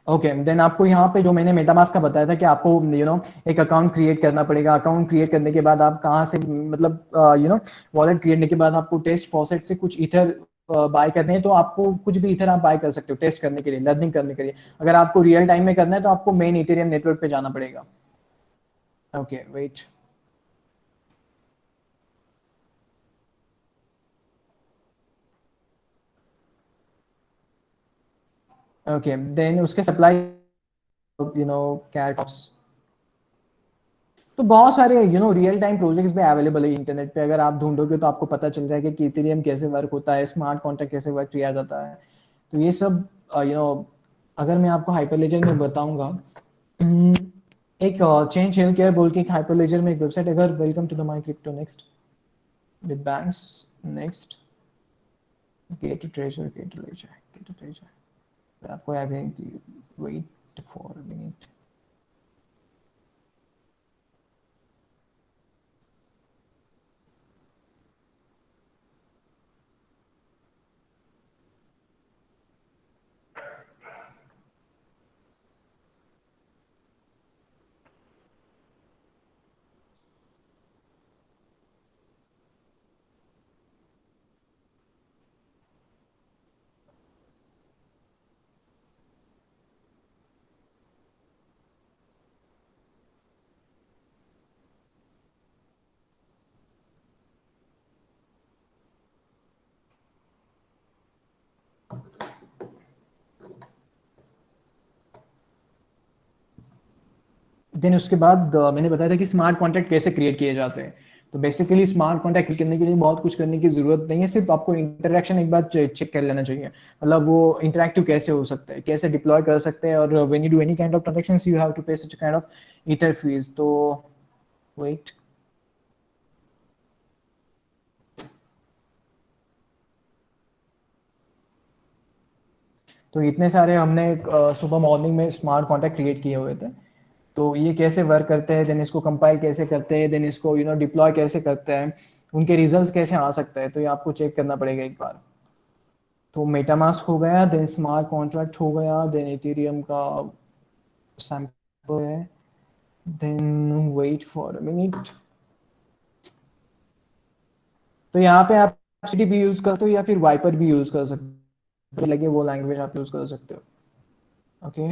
Okay, then आपको यहाँ पे जो मैंने मेटामास्क का बताया था कि आपको एक अकाउंट क्रिएट करना पड़ेगा। अकाउंट क्रिएट करने के बाद आप कहाँ से मतलब वॉलेट क्रिएट करने के बाद आपको टेस्ट फॉसेट से कुछ ईथर बाय करने हैं, तो आपको कुछ भी ईथर आप बाय कर सकते हो टेस्ट करने के लिए, लर्निंग करने के लिए। अगर आपको रियल टाइम में करना है तो आपको मेन इथेरियम नेटवर्क पे जाना पड़ेगा। Okay wait. ओके, देन उसके सप्लाई कैट, तो बहुत सारे रियल टाइम प्रोजेक्ट्स भी अवेलेबल है इंटरनेट पे। अगर आप ढूंढोगे तो आपको पता चल जाएगा कि इथेरियम कैसे वर्क होता है, स्मार्ट कॉन्ट्रैक्ट कैसे वर्क किया जाता है। तो ये सब अगर मैं आपको हाइपरलेजर में बताऊंगा, हम्म, एक चेंज हेल्थ केयर बोल के एक हाइपरलेजर में एक वेबसाइट, अगर welcome to the my crypto next with banks next get to treasure get to ledger get to treasure, आपको वेट फॉर मिनट। देन उसके बाद मैंने बताया था कि स्मार्ट कॉन्ट्रैक्ट कैसे क्रिएट किए जाते हैं। तो बेसिकली स्मार्ट कॉन्ट्रैक्ट क्रिएट करने के लिए बहुत कुछ करने की जरूरत नहीं है, सिर्फ आपको इंटरेक्शन एक बार चेक कर लेना चाहिए। मतलब वो इंटरेक्टिव कैसे हो सकता है, कैसे डिप्लॉय कर सकते हैं, और when you do any kind of transactions you have to pay such kind of ether fees. तो वेट, तो इतने सारे हमने सुबह मॉर्निंग में स्मार्ट कॉन्ट्रैक्ट क्रिएट किए हुए थे। तो ये कैसे वर्क करते हैं, देन इसको कंपाइल कैसे करते हैं, देन इसको डिप्लॉय कैसे करते हैं, उनके रिजल्ट्स कैसे आ सकते हैं, तो ये आपको चेक करना पड़ेगा एक बार। तो मेटामास्क हो गया, देन स्मार्ट कॉन्ट्रैक्ट हो गया, देन इथेरियम का सैंपल है, then wait for a minute. तो यहाँ पे आप सीटी भी यूज करते हो या फिर वाइपर भी यूज कर सकते हो, लगे वो लैंग्वेज आप यूज कर सकते हो। ओके,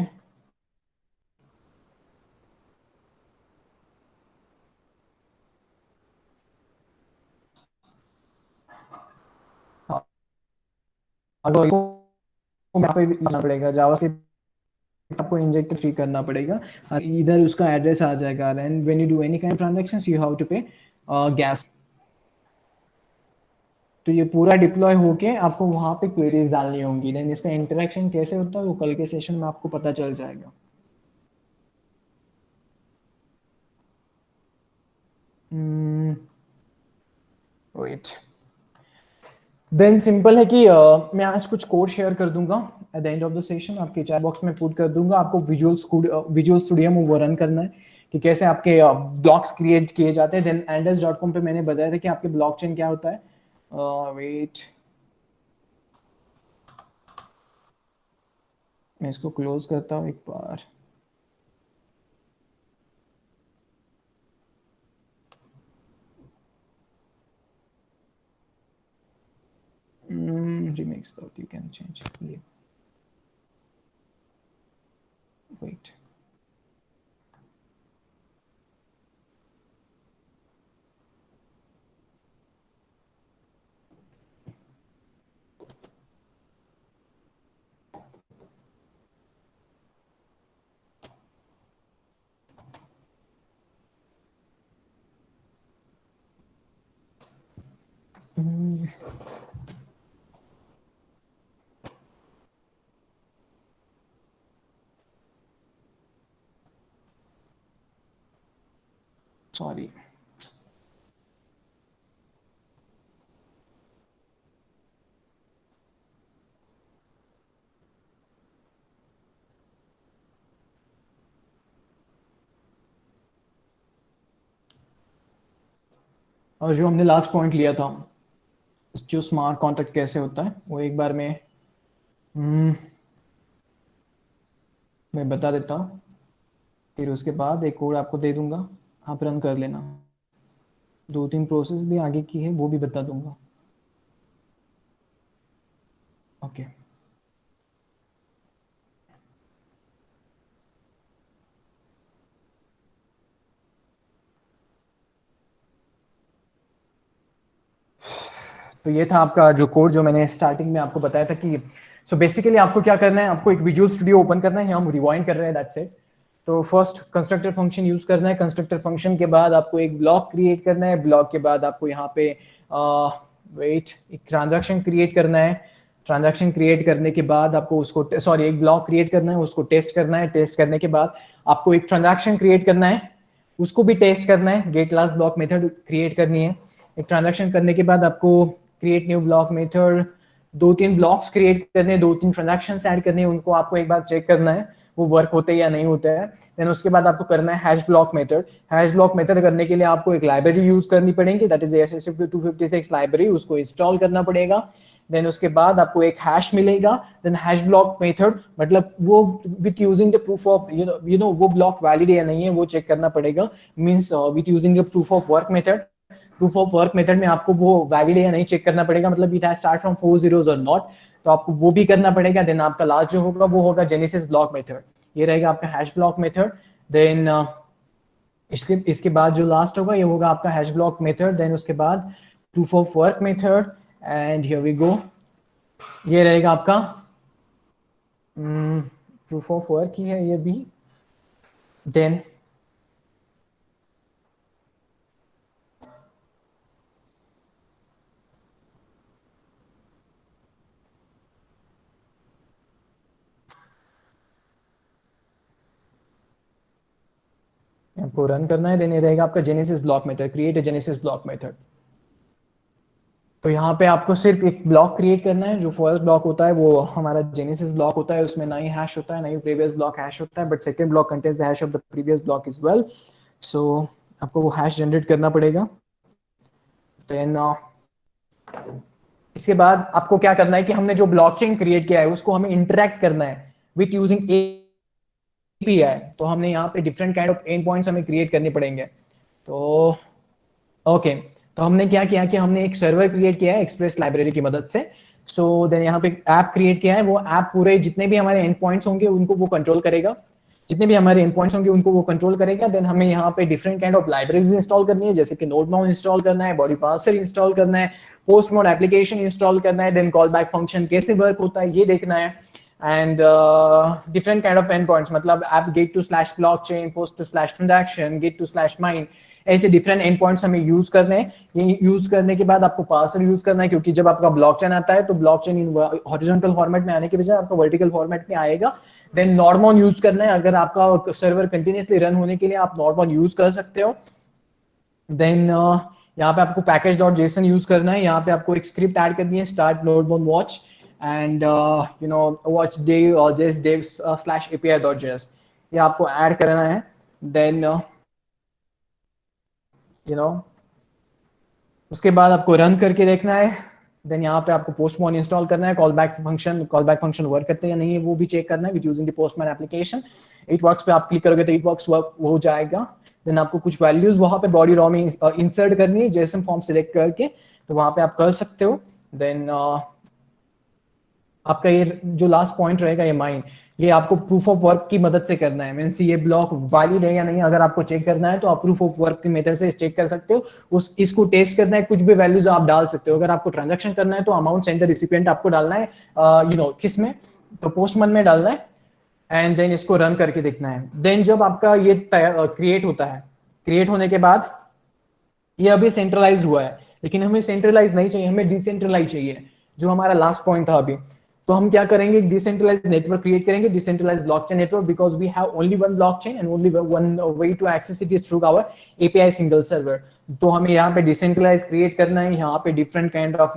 अगर यहाँ पे भी करना पड़ेगा जावास्क्रिप्ट, आपको इंजेक्ट फ्री करना पड़ेगा। इधर उसका एड्रेस आ जाएगा, and when you do any kind of transactions you have to pay gas. तो ये पूरा डिप्लॉय होके आपको वहां पे क्वेरीज डालनी होंगी, देन इसका इंटरेक्शन कैसे होता है वो कल के सेशन में आपको पता चल जाएगा। वेट, देन सिंपल है कि मैं आज कुछ कोड शेयर कर दूंगा at the end of the session, आपके चैट बॉक्स में पुट कर दूंगा। आपको विजुअल स्टूडियो में वो रन करना है कि कैसे आपके ब्लॉक्स क्रिएट किए जाते हैं। देन एंडस.com पे मैंने बताया था कि आपके ब्लॉकचेन क्या होता है। वेट, मैं इसको क्लोज करता हूँ एक बार। Remix you can change, wait. Sorry, और जो हमने लास्ट पॉइंट लिया था, जो स्मार्ट कॉन्ट्रैक्ट कैसे होता है, वो एक बार में मैं बता देता हूँ, फिर उसके बाद एक कोड आपको दे दूंगा, आप रन कर लेना। 2-3 प्रोसेस भी आगे की है वो भी बता दूंगा। ओके तो ये था आपका जो कोड जो मैंने स्टार्टिंग में आपको बताया था कि सो बेसिकली आपको क्या करना है, आपको एक विजुअल स्टूडियो ओपन करना है, हम रिवाइंड कर रहे हैं दैट्स इट। तो फर्स्ट कंस्ट्रक्टर फंक्शन यूज करना है, कंस्ट्रक्टर फंक्शन के बाद आपको एक ब्लॉक क्रिएट करना है, ब्लॉक के बाद आपको यहाँ पे वेट एक ट्रांजैक्शन क्रिएट करना है, ट्रांजैक्शन क्रिएट करने के बाद आपको उसको सॉरी एक ब्लॉक क्रिएट करना है, उसको टेस्ट करना है, टेस्ट करने के बाद आपको एक ट्रांजैक्शन क्रिएट करना है, उसको भी टेस्ट करना है, get last block method create करनी है। एक ट्रांजैक्शन करने के बाद आपको create new block method 2-3 blocks create करने, 2-3 ट्रांजैक्शन ऐड करने, उनको आपको एक बार चेक करना है वो वर्क होते हैं या नहीं होते हैं। देन उसके बाद आपको करना है hash block method. Hash block method करने के लिए आपको एक लाइब्रेरी यूज करनी पड़ेगी, दैट इज SS256 लाइब्रेरी, उसको इंस्टॉल करना पड़ेगा। देन उसके बाद आपको एक हैश मिलेगा, देन हैश ब्लॉक मेथड मतलब वो with using the proof of you know वो ब्लॉक वैलिड है या नहीं है वो चेक करना पड़ेगा, means with using the proof of work method. Proof of work method में आपको वो वैलिड है या नहीं चेक करना पड़ेगा, मतलब it has start from 4 zeros और नॉट, तो आपको वो भी करना पड़ेगा। देन आपका लास्ट जो होगा वो होगा जेनेसिस ब्लॉक मेथड, ये रहेगा आपका हैश ब्लॉक मेथड। देन इसके बाद जो लास्ट होगा ये होगा आपका हैश ब्लॉक मेथड, देन उसके बाद proof of work method and here we go, ये रहेगा आपका प्रूफ ऑफ वर्क ही है ये भी। देन आपको रन करना है, देन ये रहेगा आपका genesis block method, create a genesis block method. तो यहाँ पे आपको सिर्फ एक ब्लॉक क्रिएट करना है, जो फर्स्ट ब्लॉक होता है वो हमारा जेनेसिस ब्लॉक होता है, उसमें ना ही हैश होता है ना ही प्रीवियस ब्लॉक हैश होता है, but second block contains the hash of the previous block as well. So आपको वो हैश जनरेट करना पड़ेगा। देन इसके बाद आपको क्या करना है कि हमने जो ब्लॉकचेन क्रिएट किया है उसको हमें इंटरेक्ट करना है विथ यूजिंग एपीआई। तो हमने यहाँ पे different kind of end points हमें क्रिएट करने पड़ेंगे। तो ओके तो हमने क्या किया कि हमने एक सर्वर क्रिएट किया है एक्सप्रेस लाइब्रेरी की मदद से। सो देन यहाँ पे ऐप क्रिएट किया है, वो ऐप पूरे जितने भी हमारे एंड पॉइंट्स होंगे उनको वो कंट्रोल करेगा, जितने भी हमारे एंड पॉइंट्स होंगे उनको वो कंट्रोल करेगा। देन हमें यहाँ पे different kind of libraries install करनी है, जैसे कि नोडमाउ इंस्टॉल करना है, बॉडी पार्सर इंस्टॉल करना है, पोस्ट मोड एप्लीकेशन इंस्टॉल करना है, देन कॉल बैक फंक्शन कैसे वर्क होता है ये देखना है, and different kind of end points मतलब app get to slash blockchain, post to slash transaction, get to slash mine, ऐसे डिफरेंट एंड पॉइंट्स हमें यूज करने हैं। ये यूज करने के बाद आपको पार्सर यूज करना है, क्योंकि जब आपका ब्लॉकचेन आता है तो ब्लॉकचेन इन हॉरिजॉन्टल फॉर्मेट में आने के बजाय आपका वर्टिकल फॉर्मेट में आएगा। देन नॉर्मल यूज करना है, अगर आपका सर्वर कंटिन्यूसली रन होने के लिए आप नॉर्मल यूज कर सकते हो। देन यहाँ पे आपको पैकेज डॉट जेसन यूज करना है, यहाँ पे आपको एक स्क्रिप्ट ऐड करनी है, start नोडमोन watch and you know watch dev और just dev slash api.js, ये आपको ऐड करना है। देन यू नो उसके बाद आपको रन करके देखना है। देन यहाँ पे आपको पोस्टमैन इंस्टॉल करना है, कॉल बैक फंक्शन वर्क करते हैं या नहीं है वो भी चेक करना है with using the postman application. It works पे आप क्लिक करोगे तो इट वर्क्स वर्क हो जाएगा। देन आपको कुछ वैल्यूज वहां पे बॉडी रॉ में इंसर्ट करनी है, जेसन फॉर्म सिलेक्ट करके, तो वहां पे आप कर सकते हो। देन आपका ये जो लास्ट पॉइंट रहेगा ये माइन, ये आपको प्रूफ ऑफ वर्क की मदद से करना है, मींस ये ब्लॉक वैलिड है या नहीं अगर आपको चेक करना है तो आप प्रूफ ऑफ वर्क की मेथड से चेक कर सकते हो। उस इसको टेस्ट करना है, कुछ भी वैल्यूज आप डाल सकते हो। अगर आपको ट्रांजैक्शन करना है तो अमाउंट सेंड द रिसिपिएंट आपको डालना है यू नो किस में, तो पोस्टमैन में डालना है, एंड देन इसको रन करके देखना है। देन जब आपका ये क्रिएट होता है, क्रिएट होने के बाद ये अभी सेंट्रलाइज हुआ है, लेकिन हमें सेंट्रलाइज नहीं चाहिए, हमें डिसेंट्रलाइज चाहिए, जो हमारा लास्ट पॉइंट था अभी। तो हम क्या करेंगे, डिसेंट्रलाइज नेटवर्क क्रिएट करेंगे, decentralise blockchain network, because we have only one blockchain and only one way to access it is through our API single server. तो हमें यहाँ पे डिसेंट्रलाइज क्रिएट करना है, यहाँ पे डिफरेंट काइंड ऑफ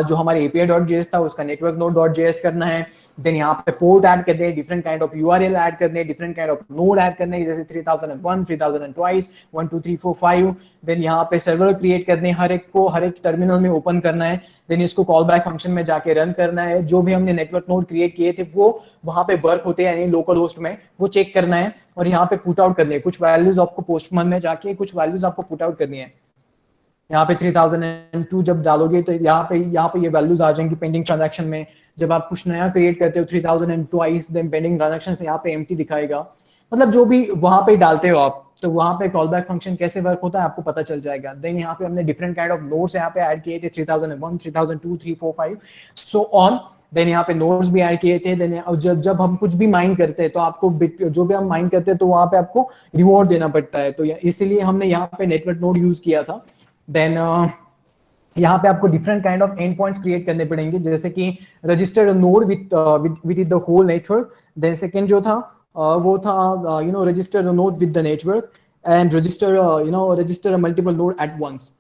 जो हमारे API.js था उसका network node.js करना है, देन यहाँ पे पोर्ट ऐड करने हैं, different kind of URL add करने हैं, different kind of node add करने हैं, जैसे 3001 3002 1 2 3 4 5, देन यहाँ पे सर्वर क्रिएट करने हैं, हर एक टर्मिनल में ओपन करना है, देन इसको कॉल बैक फंक्शन में जाके रन करना है, जो भी हमने नेटवर्क नोड क्रिएट किए थे वो वहां पे वर्क होते हैं यानी लोकल होस्ट में, वो चेक करना है, और यहाँ पे पुट आउट करने हैं, कुछ वैल्यूज आपको पोस्टमैन में जाके कुछ वैल्यूज आपको पुट आउट करनी है। यहाँ पे 3002 जब डालोगे तो यहाँ पे ये वैल्यूज आ जाएंगी पेंडिंग ट्रांजैक्शन में। जब आप कुछ नया क्रिएट करते हो 3002 देन पेंडिंग ट्रांजैक्शन से यहाँ पे एम्प्टी दिखाएगा, मतलब जो भी वहां पे डालते हो आप, तो वहां पे कॉल बैक फंक्शन कैसे वर्क होता है आपको पता चल जाएगा। देन यहाँ पे हमने डिफरेंट काइंड ऑफ नोड्स यहाँ पे ऐड किए थे 3001 3002 3 4 5 सो ऑन, देन यहाँ पे नोड्स भी ऐड किए थे। देन जब हम कुछ भी माइन करते हैं तो आपको जो भी हम माइन करते हैं तो वहां पे आपको रिवॉर्ड देना पड़ता है, तो इसीलिए हमने यहाँ पे नेटवर्क नोड यूज किया था। देन यहाँ पे आपको different kind of end points create करने पड़ेंगे, जैसे कि register node with the whole network, then second जो था वो था register node with the network and register multiple node at once.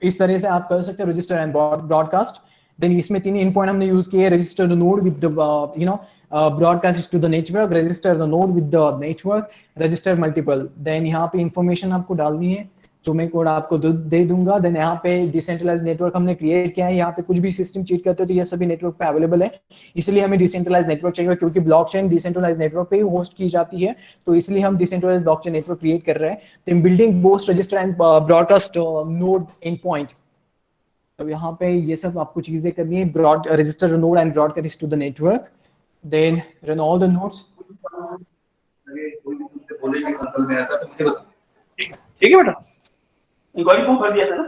इस तरह से आप कर सकते हैं रजिस्टर एंड ब्रॉडकास्ट। देन इसमें 3 एंड पॉइंट हमने यूज किए, register the node with the broadcast to the network, register the node with the network, register multiple। Then यहाँ पे इंफॉर्मेशन आपको डालनी है जो मैं कोड आपको दे दूंगा। देन यहाँ पे डिसेंट्रलाइज नेटवर्क हमने क्रिएट किया है, यहाँ पे कुछ भी सिस्टम चीट करते हो तो ये सभी नेटवर्क पे अवेलेबल है, इसलिए हमें डिसेंट्रलाइज नेटवर्क चाहिए, क्योंकि ब्लॉकचेन डिसेंट्रलाइज नेटवर्क पे ही होस्ट की जाती है, तो इसलिए हम डिसेंट्रलाइज ब्लॉकचेन नेटवर्क क्रिएट कर रहे हैं। तो building boost register and broadcast node end point, तो यहाँ पे ये सब आपको चीजें करनी है, broad register node and broadcast to the network, then run all the nodes. ठीक है बेटा, इंक्वायरी फॉर्म कर दिया था ना।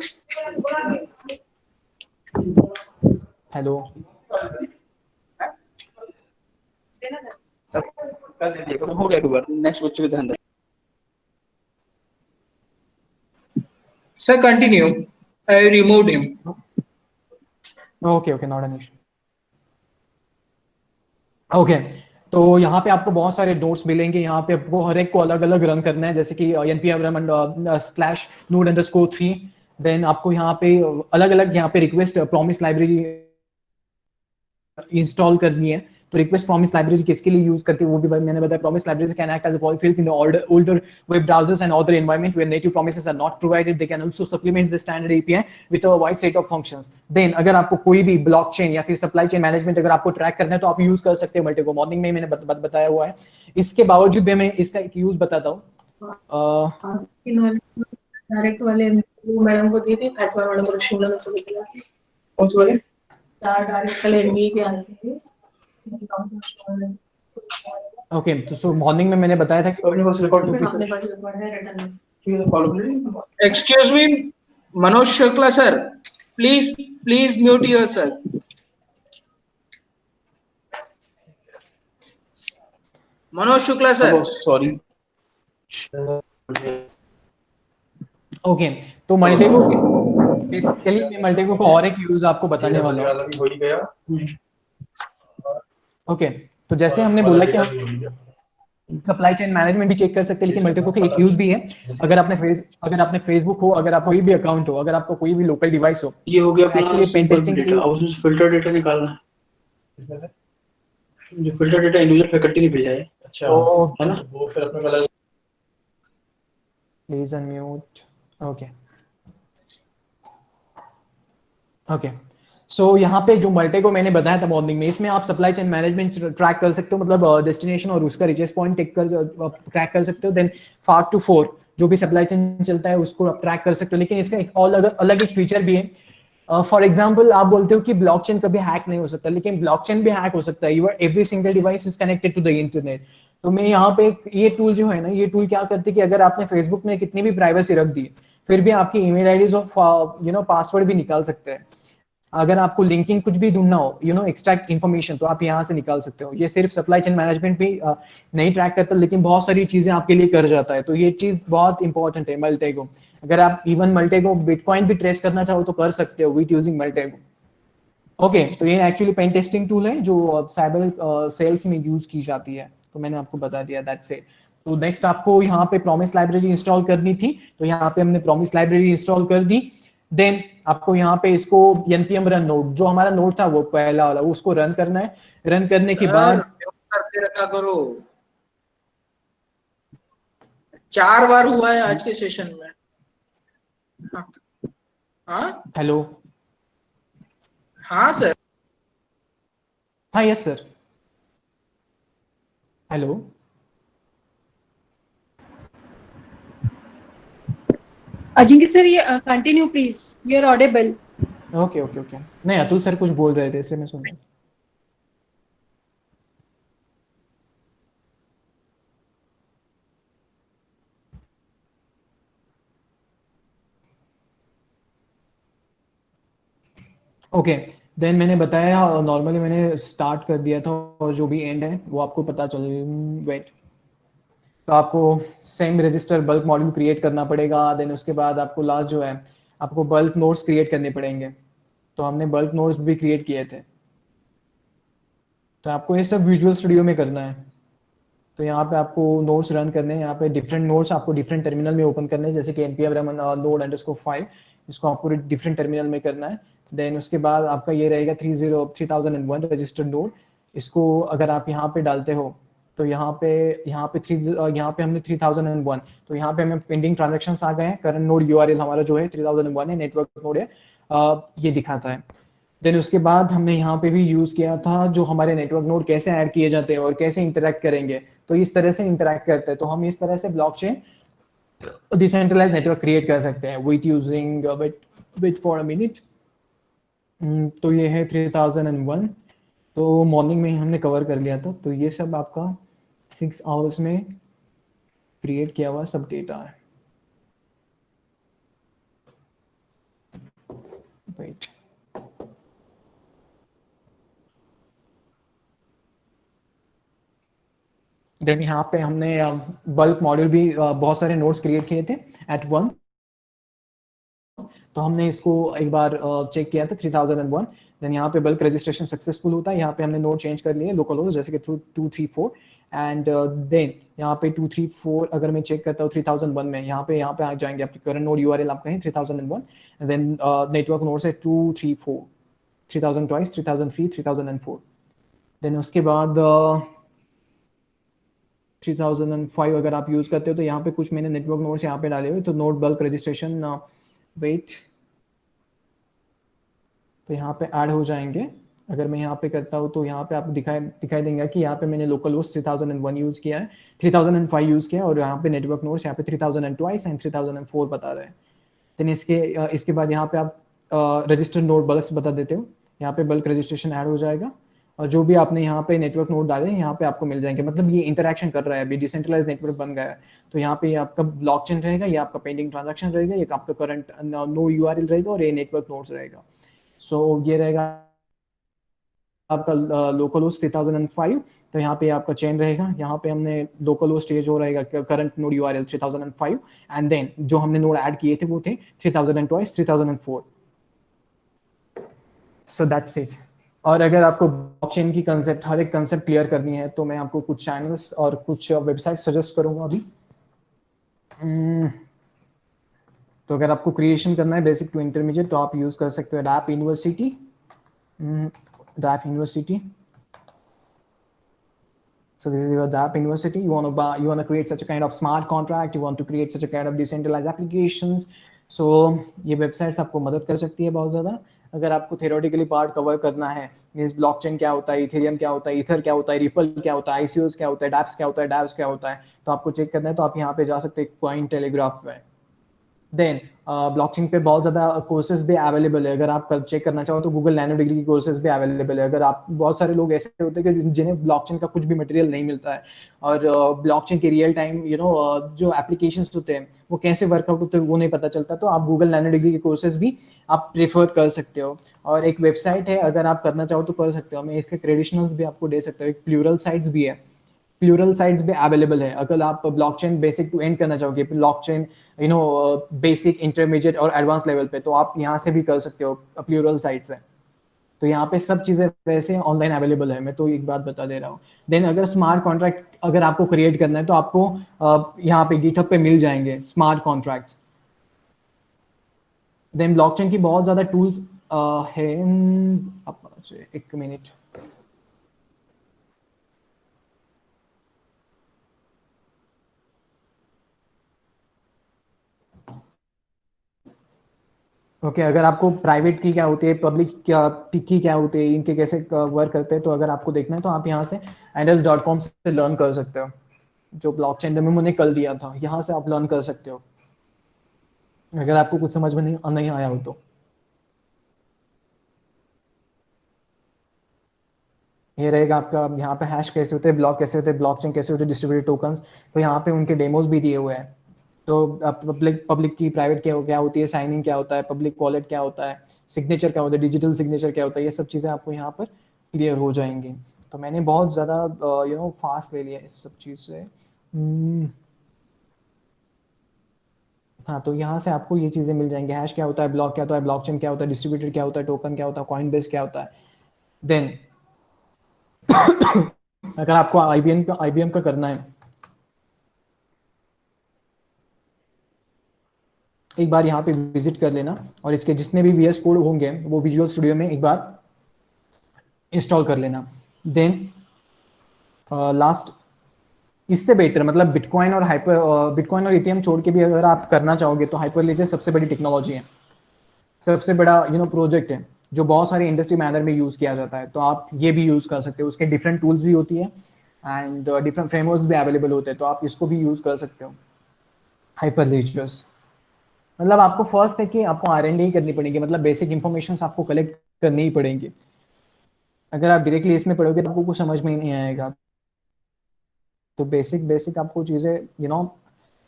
हेलो सब कर दिया, हो गया एक नेक्स्ट बच्चे पे ध्यान दें। Sir continue, I removed him. Okay not an issue. Okay, तो यहाँ पे आपको बहुत सारे नोड्स मिलेंगे, यहाँ पे आपको हर एक को अलग अलग रन करना है, जैसे कि npm/node_3। देन आपको यहाँ पे अलग अलग यहाँ पे रिक्वेस्ट प्रॉमिस लाइब्रेरी इंस्टॉल करनी है। तो रिक्वेस्ट प्रॉमिस लाइब्रेरी किसके लिए यूज करती है वो भी मैंने बताया। Promise library can act as a polyfills in the older web browsers and other environment where native promises are not provided. They can also supplement the standard API with a wide set of functions. Then अगर आपको कोई भी blockchain या फिर supply chain management अगर आपको track करना है तो आप यूज कर सकते हैं मल्टीको। मॉर्निंग में मैंने बताया हुआ है, इसके बावजूद भी मैं इसका एक यूज बताता हूँ। डायरेक्ट वाले मैडम को दी थी, खाटवा मैडम को शिमला में सुबह दिया थी। कौन से वाले? डायरेक्ट वाले एमबी के आए थे। ओके, तो सो मॉर्निंग में मैंने बताया था कि अपने पास रिकॉर्ड अपने पास रिकॉर्ड है रिटर्न में। ठीक है, फॉलो करिए। Excuse me Manoj Shukla sir, please mute yourself. Manoj Shukla sir, sorry. Okay, तो मल्टीको बेसिकली मैं मल्टीको को और एक यूज आपको बताने वाला हूँ। हो ही गया। ओके, तो जैसे हमने बोला कि हम सप्लाई चेन मैनेजमेंट भी चेक कर सकते हैं, लेकिन मल्टीको का एक यूज भी है। अगर आपने फेसबुक हो, अगर आपको कोई भी अकाउंट हो, अगर आपको कोई भी लोकल डिवाइस हो, ये हो गया एक्चुअली पेन टेस्टिंग के लिए उसमें फिल्टर डेटा निकालना है। इसमें से जो फिल्टर डेटा इंडिविजुअल फैकल्टी ने भेजा है। अच्छा, है ना, वो फिर अपने वाला प्लीज अनम्यूट। ओके, सो यहाँ पे जो मल्टीको मैंने बताया था मॉर्निंग में, इसमें आप सप्लाई चेन मैनेजमेंट ट्रैक कर सकते हो, मतलब डेस्टिनेशन और उसका रिचेस्ट पॉइंट ट्रैक कर सकते हो। देन 5 to 4 जो भी सप्लाई चेन चलता है उसको आप ट्रैक कर सकते हो, लेकिन इसका एक और अलग एक फीचर भी है। फॉर एग्जाम्पल आप बोलते हो कि ब्लॉकचेन कभी हैक नहीं हो सकता, लेकिन ब्लॉकचेन भी हैक हो सकता है। Your every single device is connected to the internet. तो मैं यहाँ पे ये टूल जो है ना, ये टूल क्या करती है कि अगर आपने फेसबुक में कितनी भी प्राइवेसी रख दी, फिर भी आपकी ईमेल आईडीज और पासवर्ड भी निकाल सकते हैं। अगर आपको लिंकिंग कुछ भी ढूंढना हो, एक्सट्रैक्ट इन्फॉर्मेशन, तो आप यहाँ से निकाल सकते हो। ये सिर्फ सप्लाई चेन मैनेजमेंट भी नहीं ट्रैक करता, लेकिन बहुत सारी चीजें आपके लिए कर जाता है। तो ये चीज बहुत इंपॉर्टेंट है मल्टीको। अगर आप इवन मल्टीको बिटकॉइन भी ट्रेस करना चाहो तो कर सकते हो विद यूजिंग मल्टीको। ओके, तो ये एक्चुअली पेन टेस्टिंग टूल है जो साइबर सेल्स में यूज की जाती है, तो मैंने आपको बता दिया, दैट्स इट। तो नेक्स्ट आपको यहाँ पे प्रॉमिस लाइब्रेरी इंस्टॉल करनी थी, तो यहाँ पे हमने प्रॉमिस लाइब्रेरी इंस्टॉल कर दी। देन आपको यहाँ पे इसको npm run नोड, जो हमारा नोड था वो पहला वाला, उसको रन करना है। रन करने के बाद करके रखा करो, 4 बार हुआ है आज के सेशन में। हाँ हेलो, हाँ सर। हाँ yes sir, hello. Ajinkya sir, ये continue please, you are audible. Okay okay okay, नहीं अतुल सर कुछ बोल रहे थे इसलिए मैं सुन रहा। ओके, देन मैंने बताया नॉर्मली मैंने स्टार्ट कर दिया था और जो भी एंड है वो आपको पता चल, वेट। तो आपको same register bulk module create करना पड़ेगा। देन उसके बाद आपको लास्ट जो है आपको बल्क नोड्स क्रिएट करने पड़ेंगे। तो हमने बल्क नोड्स भी क्रिएट किए थे, तो आपको ये सब विजुअल स्टूडियो में करना है। तो यहाँ पे आपको नोड्स रन करने हैं, यहाँ पे डिफरेंट नोड्स आपको डिफरेंट टर्मिनल में ओपन करने हैं, जैसे कि npm run node_5, इसको आपको डिफरेंट टर्मिनल में करना है। देन उसके बाद आपका ये रहेगा 3001 रजिस्टर्ड नोड। इसको अगर आप यहाँ पे डालते हो तो यहाँ पे हमने 3001, तो यहाँ पे हमें पेंडिंग ट्रांजेक्शन्स आ गए हैं। करंट नोड यूआरएल हमारा जो है 3001 है, नेटवर्क नोड है, ये दिखाता है। देन उसके बाद हमने यहाँ पे भी यूज किया था जो हमारे नेटवर्क नोड कैसे ऐड किए जाते हैं और कैसे इंटरैक्ट करेंगे। तो इस तरह से इंटरैक्ट करते हैं, तो हम इस तरह से ब्लॉकचेन डिसेंट्रलाइज नेटवर्क क्रिएट कर सकते हैं with using wait for a minute. तो ये है 3001, तो मॉर्निंग में ही हमने कवर कर लिया था। तो ये सब आपका 6 आवर्स में क्रिएट किया हुआ सब डेटा है। वेट, देन यहाँ पे हमने बल्क मॉड्यूल भी बहुत सारे नोड्स क्रिएट किए थे एट वन। तो हमने इसको एक बार चेक किया था 3001। देन यहाँ पे बल्क रजिस्ट्रेशन सक्सेसफुल होता है। यहाँ पे हमने नोड चेंज कर लिए लोकल होस्ट, जैसे कि थ्रू 234 एंड देन यहाँ पे 234 अगर मैं चेक करता हूँ 3001 में, यहाँ पे आ जाएंगे आपके करंट नोड यूआरएल आपका है 3001। देन नेटवर्क नोड से 234, 3000 ट्वाइस, 3003, 3004। देन उसके बाद 3005 अगर आप यूज करते हो तो यहाँ पे कुछ मैंने नेटवर्क नोड्स यहाँ पे डाले हुए, तो नोड बल्क रजिस्ट्रेशन वेट, तो यहाँ पे ऐड हो जाएंगे। अगर मैं यहाँ पे करता हूँ तो यहाँ पे आपको दिखाई देंगे कि यहाँ पे मैंने लोकल होस्ट 3001 यूज किया है, 3005 यूज किया है, और यहाँ पे नेटवर्क नोड्स यहाँ पे 3002 एंड 3004 बता रहे हैं। देन इसके बाद यहाँ पे आप रजिस्टर्ड नोड बल्क्स बता देते हो, यहाँ पे बल्क रजिस्ट्रेशन ऐड हो जाएगा, और जो भी आपने यहाँ पे नेटवर्क नोड डाले यहाँ पे आपको मिल जाएंगे। मतलब ये इंटरैक्शन कर रहा है, अभी डिसेंट्रलाइज नेटवर्क बन गया है। तो यहाँ पे आपका ब्लॉकचेन रहेगा, ये आपका पेंडिंग ट्रांजैक्शन रहेगा, ये आपका करंट नो यूआरएल रहेगा, और ये नेटवर्क नोड्स रहेगा। सो ये रहेगा आपका लोकल होस्ट 3005। तो यहाँ पे आपका चेन रहेगा, यहाँ पे हमने लोकल होस्ट ये जो रहेगा current node URL 3005, and then जो हमने नोड ऐड किए थे वो थे 3002, 3004। So that's it. और अगर आपको ब्लॉकचेन की कंसेप्ट, हर एक कंसेप्ट क्लियर करनी है, तो मैं आपको कुछ चैनल्स और कुछ वेबसाइट सजेस्ट करूंगा अभी। तो अगर आपको क्रिएशन करना है बेसिक टू इंटरमीडिएट, तो आप यूज कर सकते हो DApp University, DApp University. So this is your DApp University. You want to create such a kind of smart contract. You want to create such a kind of decentralized applications. So ये websites आपको मदद कर सकती है बहुत ज़्यादा। अगर आपको थ्योरेटिकली पार्ट कवर करना है, मीन्स ब्लॉकचेन क्या होता है, इथेरियम क्या होता है, ईथर क्या होता है, रिपल क्या होता है, ICOs क्या होता है, डैप्स क्या होता है, डैप्स क्या होता है, तो आपको चेक करना है तो आप यहाँ पे जा सकते हैं कॉइन टेलीग्राफ में। देन ब्लॉकचेन पे बहुत ज़्यादा कोर्सेज भी अवेलेबल है। अगर आप चेक करना चाहो तो गूगल नैनो डिग्री की कोर्सेज भी अवेलेबल है। अगर आप, बहुत सारे लोग ऐसे होते हैं कि जिन्हें ब्लॉकचेन का कुछ भी मटेरियल नहीं मिलता है, और ब्लॉकचेन के रियल टाइम जो एप्लीकेशंस होते हैं वो कैसे वर्कआउट होते हैं वो नहीं पता चलता, तो आप गूगल नैनो डिग्री के कोर्सेज भी आप प्रेफर कर सकते हो। और एक वेबसाइट है, अगर आप करना चाहो तो कर सकते हो, मैं इसके क्रेडिशनल्स भी आपको दे सकता हूँ। एक प्लूरल साइट्स भी है, प्लूरल साइट्स भी अवेलेबल है। अगर आप ब्लॉकचेन बेसिक टू एंड करना चाहोगे, ब्लॉकचेन बेसिक, इंटरमीडिएट और एडवांस लेवल पे, तो आप यहाँ से भी कर सकते हो, प्लूरल साइट्स है। तो यहाँ पे सब चीज़ें वैसे ऑनलाइन अवेलेबल है, मैं तो एक बात बता दे रहा हूँ। देन अगर स्मार्ट कॉन्ट्रैक्ट अगर आपको क्रिएट करना है तो आपको यहाँ पे गिटहब पे मिल जाएंगे स्मार्ट कॉन्ट्रैक्ट्स। देन ब्लॉकचेन की बहुत ज़्यादा टूल्स है। एक मिनट, ओके अगर आपको प्राइवेट की क्या होती है, पब्लिक की क्या होती है, इनके कैसे वर्क करते हैं, तो अगर आपको देखना है तो आप यहाँ से andels.com से लर्न कर सकते हो। जो ब्लॉकचेन डेमो मैंने कल दिया था, यहाँ से आप लर्न कर सकते हो अगर आपको कुछ समझ में नहीं आया हो तो। ये रहेगा आपका यहाँ पे हैश कैसे होते हैं, ब्लॉक कैसे होते हैं, ब्लॉकचेन कैसे होते हैं, डिस्ट्रीब्यूटेड टोकन्स, तो यहाँ पे उनके डेमोज भी दिए हुए हैं। तो पब्लिक की प्राइवेट क्या होती है, साइनिंग क्या होता है, पब्लिक वॉलेट क्या होता है, सिग्नेचर क्या होता है, डिजिटल सिग्नेचर क्या होता है, ये सब चीज़ें आपको यहाँ पर क्लियर हो जाएंगी। तो मैंने बहुत ज़्यादा फास्ट ले लिया इस सब चीज़ से। हाँ, तो यहाँ से आपको ये चीज़ें मिल जाएंगी, हैश क्या होता है, ब्लॉक क्या होता है, ब्लॉकचेन क्या होता है, डिस्ट्रीब्यूटेड क्या होता है, टोकन क्या होता है, कॉइन बेस क्या होता है। देन अगर आपको आईबीएम का करना है, एक बार यहाँ पे विजिट कर लेना और इसके जितने भी वीएस कोड होंगे वो विजुअल स्टूडियो में एक बार इंस्टॉल कर लेना। देन लास्ट इससे बेटर मतलब बिटकॉइन और इथेरियम छोड़ के भी अगर आप करना चाहोगे तो हाइपरलेजर सबसे बड़ी टेक्नोलॉजी है, सबसे बड़ा प्रोजेक्ट है जो बहुत सारे इंडस्ट्री मैनर में यूज किया जाता है। तो आप ये भी यूज कर सकते हो, उसके डिफरेंट टूल्स भी होती है एंड डिफरेंट फ्रेमवर्क्स भी अवेलेबल होते हैं, तो आप इसको भी यूज कर सकते हो। हाइपरलेजर्स मतलब आपको फर्स्ट है कि आपको R&D ही करनी पड़ेगी, मतलब बेसिक इंफॉर्मेशन आपको कलेक्ट करनी ही पड़ेंगी। अगर आप डायरेक्टली इसमें पढ़ोगे तो आपको कुछ समझ में ही नहीं आएगा। तो बेसिक आपको चीज़ें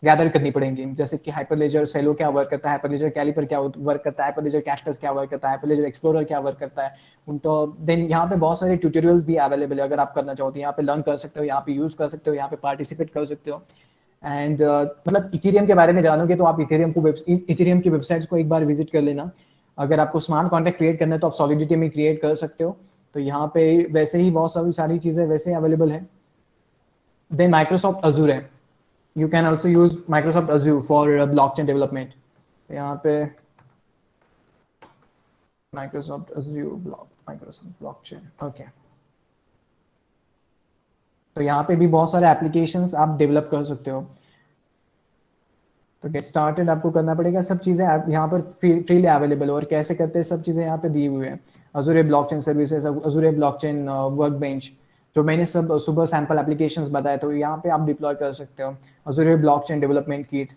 गैदर करनी पड़ेंगी, जैसे कि हाइपरलेजर सेलो क्या वर्क करता है, हाइपरलेजर कैलिपर क्या वर्क करता है, हाइपरलेजर कैस्टस क्या वर्क करता है, हाइपरलेजर एक्सप्लोरर क्या वर्क करता है उनको। देन यहाँ पे बहुत सारे ट्यूटोरियल्स भी अवेलेबल है, अगर आप करना चाहो तो यहाँ पे लर्न कर सकते हो, यहाँ पे यूज कर सकते हो, यहाँ पे पार्टिसिपेट कर सकते हो। एंड मतलब इथेरियम के बारे में जानोगे तो आप इथेरियम की वेबसाइट्स को एक बार विजिट कर लेना। अगर आपको स्मार्ट कॉन्ट्रैक्ट क्रिएट करना है तो आप सॉलिडिटी में क्रिएट कर सकते हो। तो यहाँ पे वैसे ही बहुत सारी चीज़ें वैसे अवेलेबल है। देन माइक्रोसॉफ्ट अजूर है, you can also use Microsoft Azure for blockchain development. यहाँ पे Microsoft Azure Microsoft blockchain, okay. तो यहाँ पे भी बहुत सारे एप्लीकेशंस आप डेवलप कर सकते हो। तो गेट स्टार्टेड आपको करना पड़ेगा, सब चीज़ें यहाँ पर फ्रीली अवेलेबल है और कैसे करते हैं सब चीज़ें यहाँ पे दी हुई है। Azure blockchain services, Azure blockchain workbench, जो मैंने सब सुबह सैंपल एप्लीकेशंस बताए, तो यहाँ पे आप डिप्लॉय कर सकते हो। Azure ब्लॉकचेन डेवलपमेंट किट,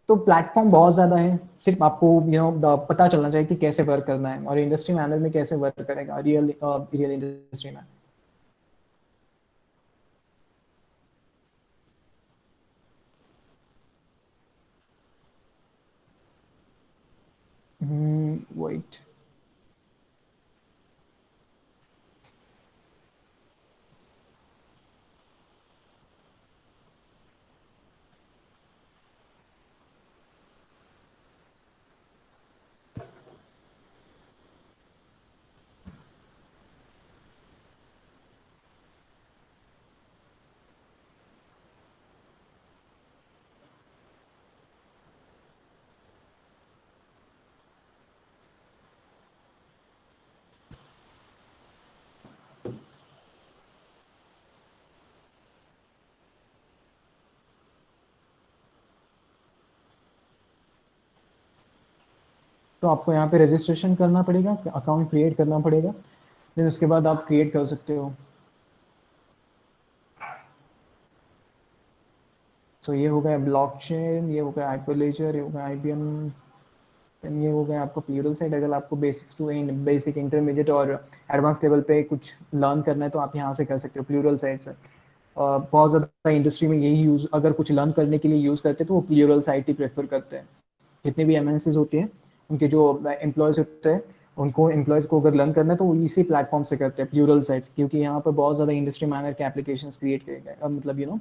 तो प्लेटफॉर्म बहुत ज़्यादा है, सिर्फ आपको पता चलना चाहिए कि कैसे वर्क करना है और इंडस्ट्री मैनर में कैसे वर्क करेगा रियल इंडस्ट्री में। वेट, तो आपको यहाँ पे रजिस्ट्रेशन करना पड़ेगा, अकाउंट क्रिएट करना पड़ेगा, फिर उसके बाद आप क्रिएट कर सकते हो। तो ये हो गया ब्लॉकचेन, ये हो गया हाइपरलेजर, ये हो गया आईबीएम, ये हो गया आपको प्लूरल साइट। अगर आपको basics to and basic intermediate और एडवांस लेवल पे कुछ लर्न करना है तो आप यहाँ से कर सकते हो प्लूरल साइट से। बहुत ज़्यादा इंडस्ट्री में यही यूज़, अगर कुछ लर्न करने के लिए यूज़ करते हैं तो वो प्लूरल साइट ही प्रेफर करते हैं। जितने भी एमएनसीज होती हैं उनके जो एम्प्लॉयज़ होते हैं, उनको एम्प्लॉयज़ को अगर लर्न करना है तो वो इसी प्लेटफॉर्म से करते हैं, प्लूरल साइट्स, क्योंकि यहाँ पर बहुत ज़्यादा इंडस्ट्री मैनर के एप्लीकेशंस क्रिएट किए गए, मतलब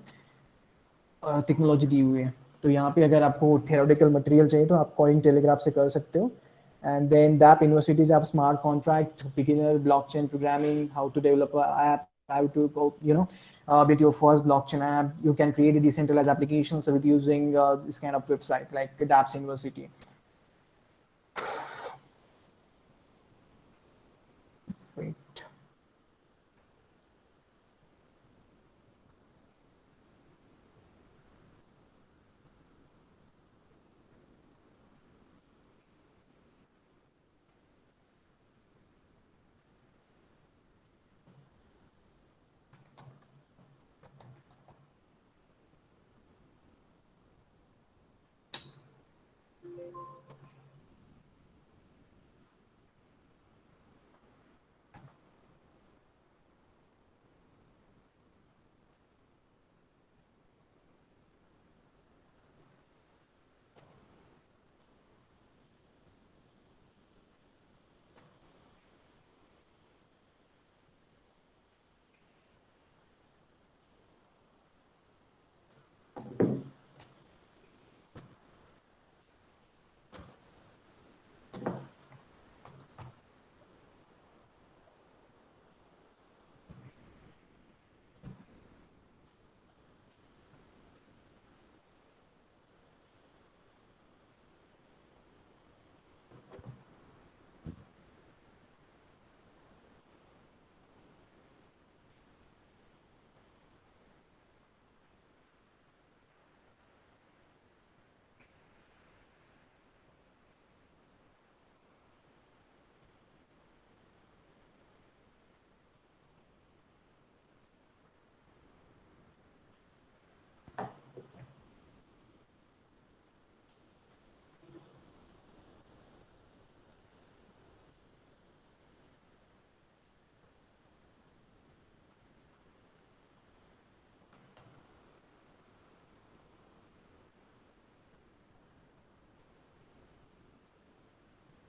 टेक्नोलॉजी दी हुई है। तो यहाँ पे अगर आपको थ्योरेटिकल मटेरियल चाहिए तो आप कॉइन टेलीग्राफ से कर सकते हो। And then DApp universities have smart contract, beginner blockchain programming, how to develop an app, how to build your first blockchain app. You can create a decentralized applications with using this kind of website like DApp's University. Wait.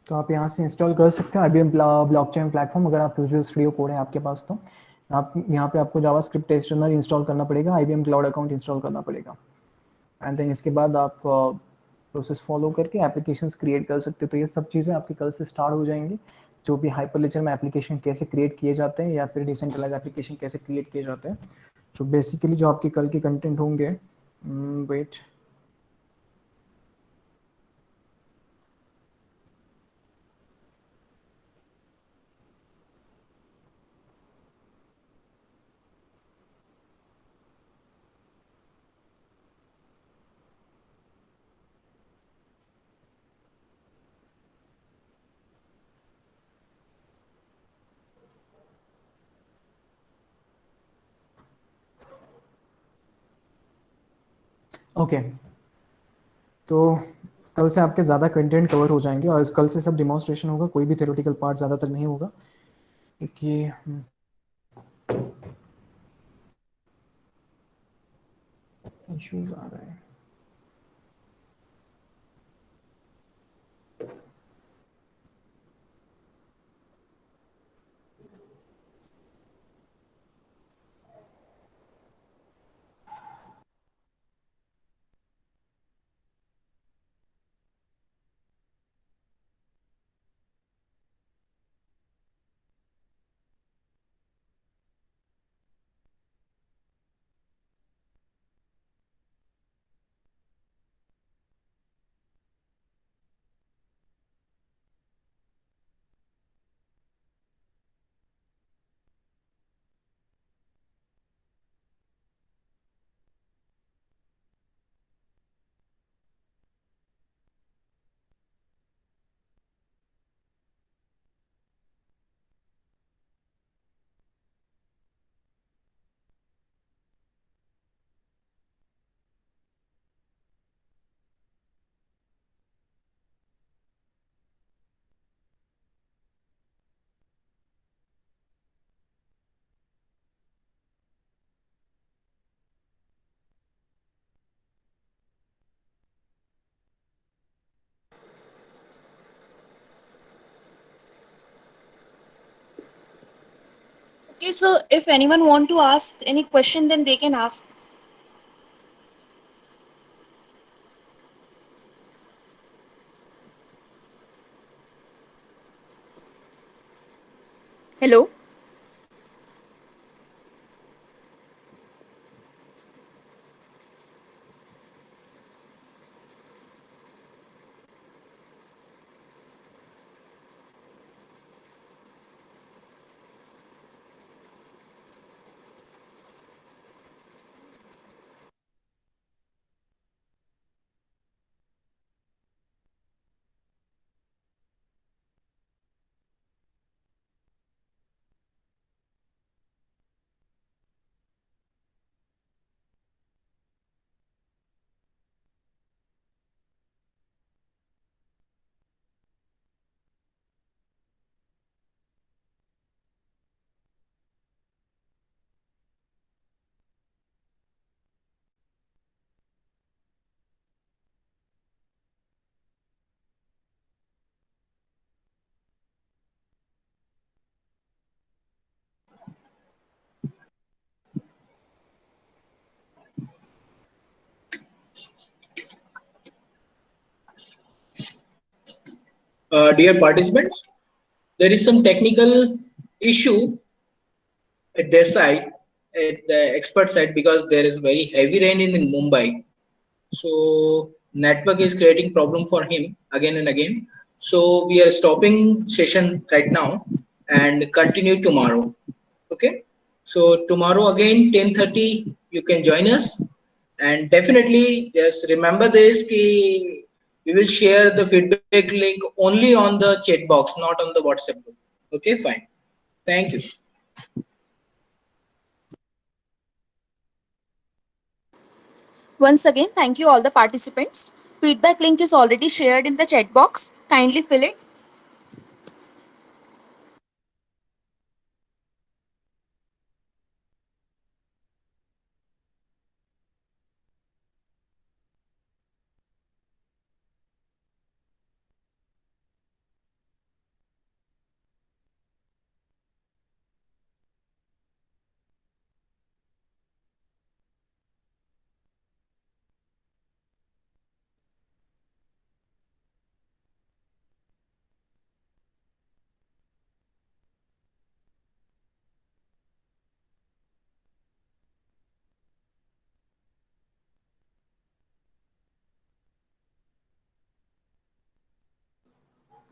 तो आप यहाँ से install कर सकते हो IBM blockchain platform. अगर आप visual studio code है आपके पास तो आप यहाँ पे आपको जावास्क्रिप्ट टेस्ट रनर इंस्टॉल करना पड़ेगा, IBM क्लाउड अकाउंट इंस्टॉल करना पड़ेगा, एंड देन इसके बाद आप प्रोसेस फॉलो करके एप्लीकेशंस क्रिएट कर सकते हो। तो ये सब चीज़ें आपकी कल से स्टार्ट हो जाएंगी, जो भी हाइपरलेजर में एप्लीकेशन कैसे क्रिएट किए जाते हैं या फिर डिसेंट्रलाइज एप्लीकेशन कैसे क्रिएट किए जाते हैं। तो बेसिकली जो आपके कल के कंटेंट होंगे, वेट ओके तो कल से आपके ज़्यादा कंटेंट कवर हो जाएंगे और कल से सब डिमॉन्स्ट्रेशन होगा, कोई भी थ्योरेटिकल पार्ट ज़्यादातर नहीं होगा। ये इश्यूज आ रहे हैं। Okay, so if anyone want to ask any question, then they can ask. Hello. Dear participants, there is some technical issue at their side, at the expert side, because there is very heavy rain in Mumbai. So network is creating problem for him again and again. So we are stopping session right now and continue tomorrow. Okay. So tomorrow again 10:30 you can join us, and definitely just remember this ki we will share the feedback link only on the chat box, not on the WhatsApp group. Okay, fine. Thank you. Once again, thank you all the participants. Feedback link is already shared in the chat box. Kindly fill it.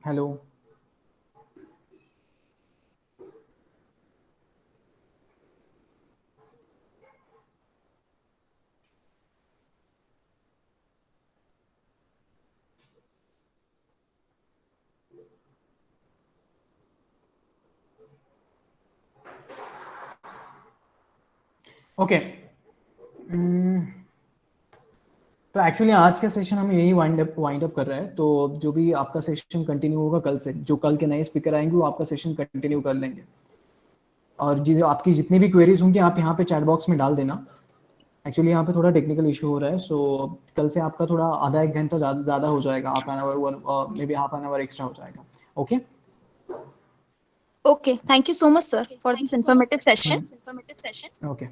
Hello. Okay. तो actually आज का session हम यही wind up कर रहे हैं. तो जो भी आपका सेशन कंटिन्यू होगा कल से, जो कल के नए स्पीकर आएंगे वो आपका सेशन कंटिन्यू कर लेंगे. और जो आपकी जितनी भी क्वेरीज होंगी आप यहाँ पे चैट बॉक्स में डाल देना. एक्चुअली यहाँ पे थोड़ा टेक्निकल इशू हो रहा है, सो कल से आपका थोड़ा आधा एक घंटा ज़्यादा हो जाएगा, half an hour may be half an hour extra हो जाएगा. Okay. Okay. Thank you so much, sir, for this informative session. Okay.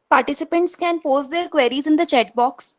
Participants can post their queries in the chat box.